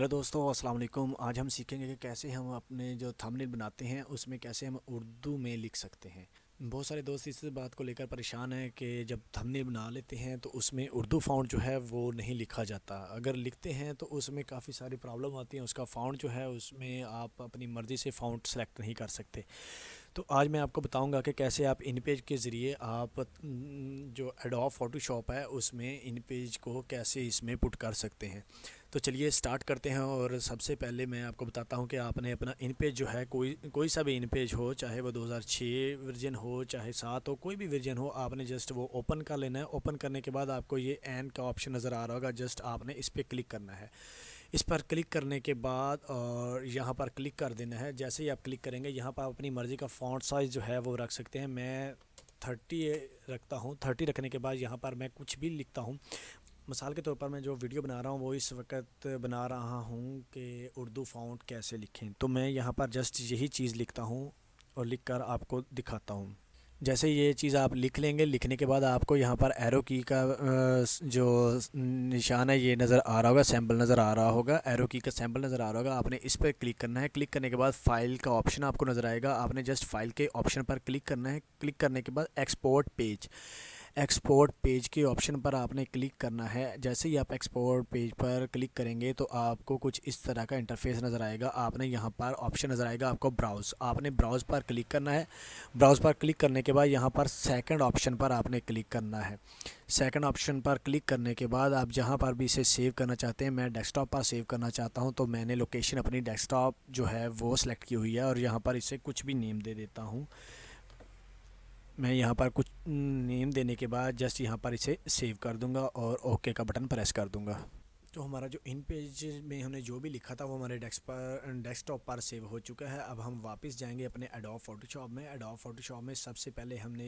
Hello दोस्तों, अस्सलाम वालेकुम। आज हम सीखेंगे कि कैसे हम अपने जो थंबनेल बनाते हैं उसमें कैसे हम उर्दू में लिख सकते हैं। बहुत सारे दोस्त इस बात को लेकर परेशान हैं कि जब थंबनेल बना लेते हैं तो उसमें उर्दू फ़ॉन्ट जो है वो नहीं लिखा जाता। अगर लिखते हैं तो उसमें काफ़ी सारी प्रॉब्लम आती हैं। उसका फ़ॉन्ट जो है उसमें आप अपनी मर्ज़ी से फ़ॉन्ट सेलेक्ट नहीं कर सकते। तो आज मैं आपको बताऊंगा कि कैसे आप इन पेज के ज़रिए आप जो एडोब फोटोशॉप है उसमें इन पेज को कैसे इसमें पुट कर सकते हैं। तो चलिए स्टार्ट करते हैं। और सबसे पहले मैं आपको बताता हूं कि आपने अपना इन पेज जो है कोई कोई सा भी इन पेज हो, चाहे वो 2006 वर्जन हो चाहे 7 हो, कोई भी वर्जन हो, आपने जस्ट वो ओपन कर लेना है। ओपन करने के बाद आपको ये एन का ऑप्शन नज़र आ रहा होगा, जस्ट आपने इस पर क्लिक करना है। इस पर क्लिक करने के बाद और यहाँ पर क्लिक कर देना है। जैसे ही आप क्लिक करेंगे यहाँ पर आप अपनी मर्ज़ी का फ़ॉन्ट साइज़ जो है वो रख सकते हैं। मैं 30 रखता हूँ। 30 रखने के बाद यहाँ पर मैं कुछ भी लिखता हूँ। मिसाल के तौर पर मैं जो वीडियो बना रहा हूँ वो इस वक्त बना रहा हूँ कि उर्दू फ़ॉन्ट कैसे लिखें। तो मैं यहाँ पर जस्ट यही चीज़ लिखता हूँ और लिख कर आपको दिखाता हूँ। जैसे ये चीज़ आप लिख लेंगे, लिखने के बाद आपको यहाँ पर एरो की का जो निशान है ये नज़र आ रहा होगा, सैम्पल नज़र आ रहा होगा, एरो की का सैम्पल नज़र आ रहा होगा। आपने इस पर क्लिक करना है। क्लिक करने के बाद फ़ाइल का ऑप्शन आपको नज़र आएगा। आपने जस्ट फ़ाइल के ऑप्शन पर क्लिक करना है। क्लिक करने के बाद एक्सपोर्ट पेज के ऑप्शन पर आपने क्लिक करना है। जैसे ही आप एक्सपोर्ट पेज पर क्लिक करेंगे तो आपको कुछ इस तरह का इंटरफेस नज़र आएगा। आपने यहाँ पर ऑप्शन नज़र आएगा आपको ब्राउज़, आपने ब्राउज़ पर क्लिक करना है। ब्राउज़ पर क्लिक करने के बाद यहाँ पर सेकंड ऑप्शन पर आपने क्लिक करना है। सेकंड ऑप्शन पर क्लिक करने के बाद आप जहाँ पर भी इसे सेव करना चाहते हैं, मैं डेस्कटॉप पर सेव करना चाहता हूँ तो मैंने लोकेशन अपनी डेस्कटॉप जो है वो सिलेक्ट की हुई है और यहाँ पर इसे कुछ भी नेम दे देता हूँ। मैं यहाँ पर कुछ नेम देने के बाद जस्ट यहाँ पर इसे सेव कर दूँगा और ओके का बटन प्रेस कर दूँगा। तो हमारा जो इन पेज में हमने जो भी लिखा था वो हमारे डेस्कटॉप पर सेव हो चुका है। अब हम वापस जाएंगे अपने एडोब फोटोशॉप में। एडोब फोटोशॉप में सबसे पहले हमने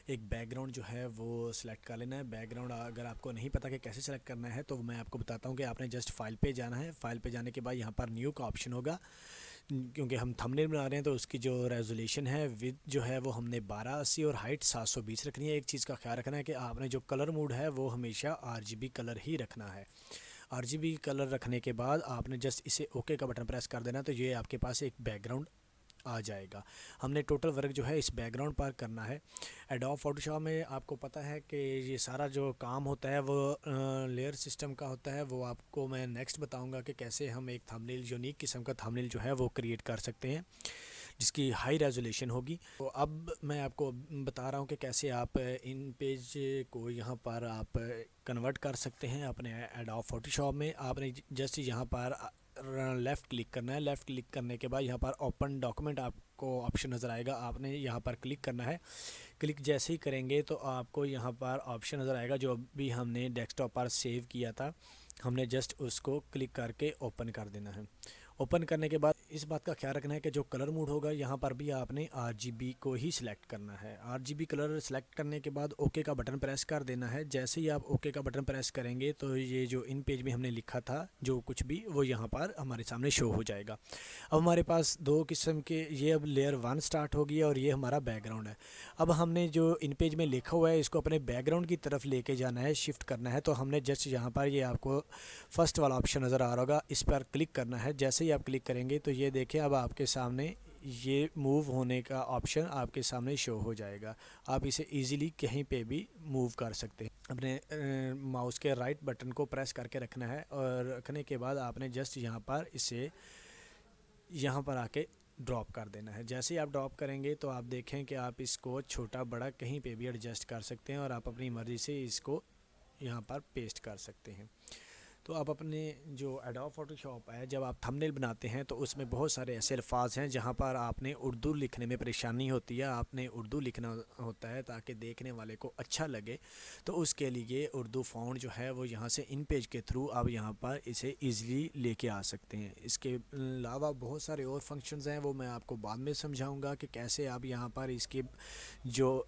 एक बैकग्राउंड जो है वो सिलेक्ट कर लेना है। बैकग्राउंड अगर आपको नहीं पता कि कैसे सेलेक्ट करना है तो मैं आपको बताता हूँ कि आपने जस्ट फाइल पे जाना है। फाइल पे जाने के बाद यहाँ पर न्यू का ऑप्शन होगा। क्योंकि हम थंबनेल बना रहे हैं तो उसकी जो रेजोल्यूशन है विद जो है वो हमने 1280 और हाइट 720 रखनी है। एक चीज़ का ख्याल रखना है कि आपने जो कलर मोड है वो हमेशा आरजीबी कलर ही रखना है। आरजीबी कलर रखने के बाद आपने जस्ट इसे ओके का बटन प्रेस कर देना तो ये आपके पास एक बैकग्राउंड आ जाएगा। हमने टोटल वर्क जो है इस बैकग्राउंड पर करना है। एडोब फोटोशॉप में आपको पता है कि ये सारा जो काम होता है वो लेयर सिस्टम का होता है। वो आपको मैं नेक्स्ट बताऊंगा कि कैसे हम एक थंबनेल यूनिक किस्म का थंबनेल जो है वो क्रिएट कर सकते हैं जिसकी हाई रेजोल्यूशन होगी। तो अब मैं आपको बता रहा हूँ कि कैसे आप इन पेज को यहाँ पर आप कन्वर्ट कर सकते हैं अपने एडोब फोटोशॉप में। आपने जस्ट यहाँ पर लेफ़्ट क्लिक करना है। लेफ़्ट क्लिक करने के बाद यहाँ पर ओपन डॉक्यूमेंट आपको ऑप्शन नज़र आएगा। आपने यहाँ पर क्लिक करना है। क्लिक जैसे ही करेंगे तो आपको यहाँ पर ऑप्शन नज़र आएगा जो भी हमने डेस्कटॉप पर सेव किया था, हमने जस्ट उसको क्लिक करके ओपन कर देना है। ओपन करने के बाद इस बात का ख्याल रखना है कि जो कलर मोड होगा यहाँ पर भी आपने आरजीबी को ही सिलेक्ट करना है। आरजीबी कलर सेलेक्ट करने के बाद ओके का बटन प्रेस कर देना है। जैसे ही आप ओके का बटन प्रेस करेंगे तो ये जो इन पेज में हमने लिखा था जो कुछ भी वो यहाँ पर हमारे सामने शो हो जाएगा। अब हमारे पास दो किस्म के, ये अब लेयर 1 स्टार्ट होगी और ये हमारा बैकग्राउंड है। अब हमने जो इन पेज में लिखा हुआ है इसको अपने बैकग्राउंड की तरफ लेके जाना है, शिफ्ट करना है। तो हमने जस्ट यहाँ पर ये आपको फर्स्ट वाला ऑप्शन नज़र आ रहा होगा, इस पर क्लिक करना है। जैसे ही आप क्लिक करेंगे तो ये देखें अब आपके सामने ये मूव होने का ऑप्शन आपके सामने शो हो जाएगा। आप इसे इजीली कहीं पे भी मूव कर सकते हैं। अपने माउस के राइट बटन को प्रेस करके रखना है और रखने के बाद आपने जस्ट यहाँ पर इसे यहाँ पर आके ड्रॉप कर देना है। जैसे ही आप ड्रॉप करेंगे तो आप देखें कि आप इसको छोटा बड़ा कहीं पे भी एडजस्ट कर सकते हैं और आप अपनी मर्ज़ी से इसको यहाँ पर पेस्ट कर सकते हैं। तो आप अपने जो एडोब फोटोशॉप है जब आप थंबनेल बनाते हैं तो उसमें बहुत सारे ऐसे अल्फाज हैं जहाँ पर आपने उर्दू लिखने में परेशानी होती है। आपने उर्दू लिखना होता है ताकि देखने वाले को अच्छा लगे। तो उसके लिए उर्दू फ़ॉन्ट जो है वो यहाँ से इन पेज के थ्रू आप यहाँ पर इसे ईज़िली लेके आ सकते हैं। इसके अलावा बहुत सारे और फंक्शंस हैं वो मैं आपको बाद में समझाऊँगा कि कैसे आप यहाँ पर इसके जो